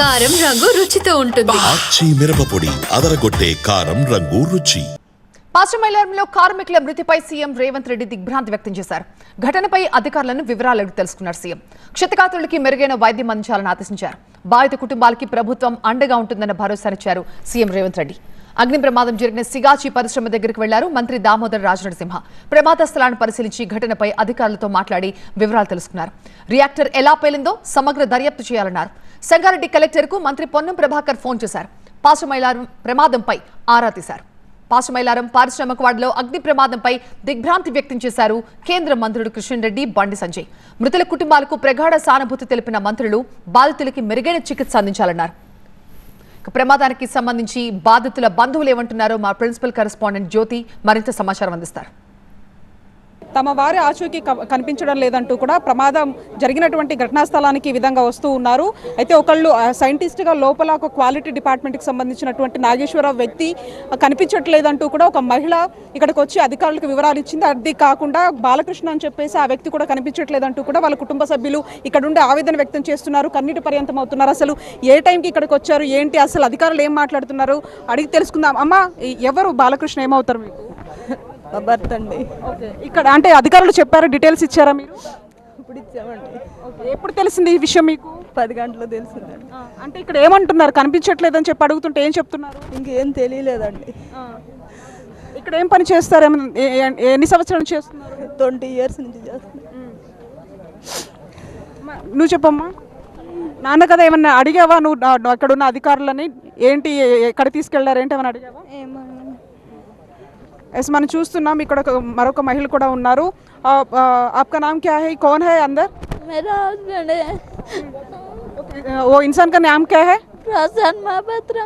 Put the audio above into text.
కారం రంగు రుచితో ఉంటుంది. ఆచి మిరపపొడి అదరగొట్టే కారం రంగు రుచి. పశ్చిమ మైలారంలో కార్మికుల మృతిపై సీఎం రేవంత్ రెడ్డి దిగ్భ్రాంతి వ్యక్తం చేశారు. ఘటనపై అధికారులను వివరాలు అడిగి తెలుసుకున్నారు సీఎం. క్షతగాత్రులకి మెరుగైన వైద్యం అందించాలని ఆదేశించారు. బాధిత కుటుంబాలకి ప్రభుత్వం అండగా ఉంటుందన్న భరోసానిచ్చారు సీఎం రేవంత్ రెడ్డి. అగ్ని ప్రమాదం జరిగిన సిగాచి పరిశ్రమ దగ్గరికి వెళ్లారు మంత్రి దామోదర్ రాజనరసింహ. ప్రమాద స్థలాన్ని పరిశీలించి ఘటనపై అధికారులతో మాట్లాడి వివరాలు తెలుసుకున్నారు. రియాక్టర్ ఎలా పేలిందో సమగ్ర దర్యాప్తు చేయాలన్నారు. సంగారెడ్డి కలెక్టర్ కు మంత్రి పొన్నం ప్రభాకర్ ఫోన్ చేశారు. పశ్చిమ మైలారం ప్రమాదంపై ఆరా తీశారు. పశ్చిమ మైలారం పారిశ్రామిక వాడలో అగ్ని ప్రమాదంపై దిగ్భ్రాంతి వ్యక్తం చేశారు కేంద్ర మంత్రులు కిషన్ రెడ్డి, బండి సంజయ్. మృతుల కుటుంబాలకు ప్రగాఢ సానుభూతి తెలిపిన మంత్రులు బాధితులకి మెరుగైన చికిత్స అందించాలన్నారు. ప్రమాదానికి సంబంధించి బాధితుల బంధువులు ఏమంటున్నారో మా ప్రిన్సిపల్ కరెస్పాండెంట్ జ్యోతి మరింత సమాచారం అందిస్తారు. తమ వారి ఆచూకీ కనిపించడం లేదంటూ కూడా ప్రమాదం జరిగినటువంటి ఘటనా స్థలానికి ఈ విధంగా వస్తూ ఉన్నారు. అయితే ఒకళ్ళు సైంటిస్ట్గా లోపల ఒక క్వాలిటీ డిపార్ట్మెంట్కి సంబంధించినటువంటి నాగేశ్వరరావు వ్యక్తి కనిపించట్లేదంటూ కూడా ఒక మహిళ ఇక్కడికి వచ్చి అధికారులకు వివరాలు ఇచ్చింది. అది కాకుండా బాలకృష్ణ అని చెప్పేసి ఆ వ్యక్తి కూడా కనిపించట్లేదంటూ కూడా వాళ్ళ కుటుంబ సభ్యులు ఇక్కడ ఉండే ఆవేదన వ్యక్తం చేస్తున్నారు. కన్నీటి పర్యంతం అవుతున్నారు. అసలు ఏ టైంకి ఇక్కడికి వచ్చారు, ఏంటి, అసలు అధికారులు ఏం మాట్లాడుతున్నారు అడిగి తెలుసుకుందాం. అమ్మ, ఎవరు బాలకృష్ణ, ఏమవుతారు మీకు? భర్త అండి. ఇక్కడ అంటే అధికారులు చెప్పారు, డీటెయిల్స్ ఇచ్చారా మీరు? ఇప్పుడు ఇచ్చామండి. ఎప్పుడు తెలిసింది ఈ విషయం మీకు? 10 గంటలు తెలిసిందండి. అంటే ఇక్కడ ఏమంటున్నారు, కనిపించట్లేదని చెప్పి అడుగుతుంటే ఏం చెప్తున్నారు? ఇంకేం తెలియలేదండి. ఇక్కడ ఏం పని చేస్తారు, ఎన్ని సంవత్సరాలు చేస్తున్నారు? 20 years నుంచి చేస్తున్నారు. నువ్వు చెప్పమ్మా. నాన్న కదా, ఏమన్నా అడిగావా నువ్వు అక్కడ ఉన్న అధికారులని? ఏంటి, ఎక్కడ తీసుకెళ్లారు, ఏంటి ఏమన్నా అడిగావా? ఎస్, మనం చూస్తున్నాం ఇక్కడ మరొక మహిళ కూడా ఉన్నారు. आपका नाम क्या है, कौन है अंदर? मेरा हस्बैंड है. वो इंसान का नाम क्या है? प्रसन्न महापात्रा.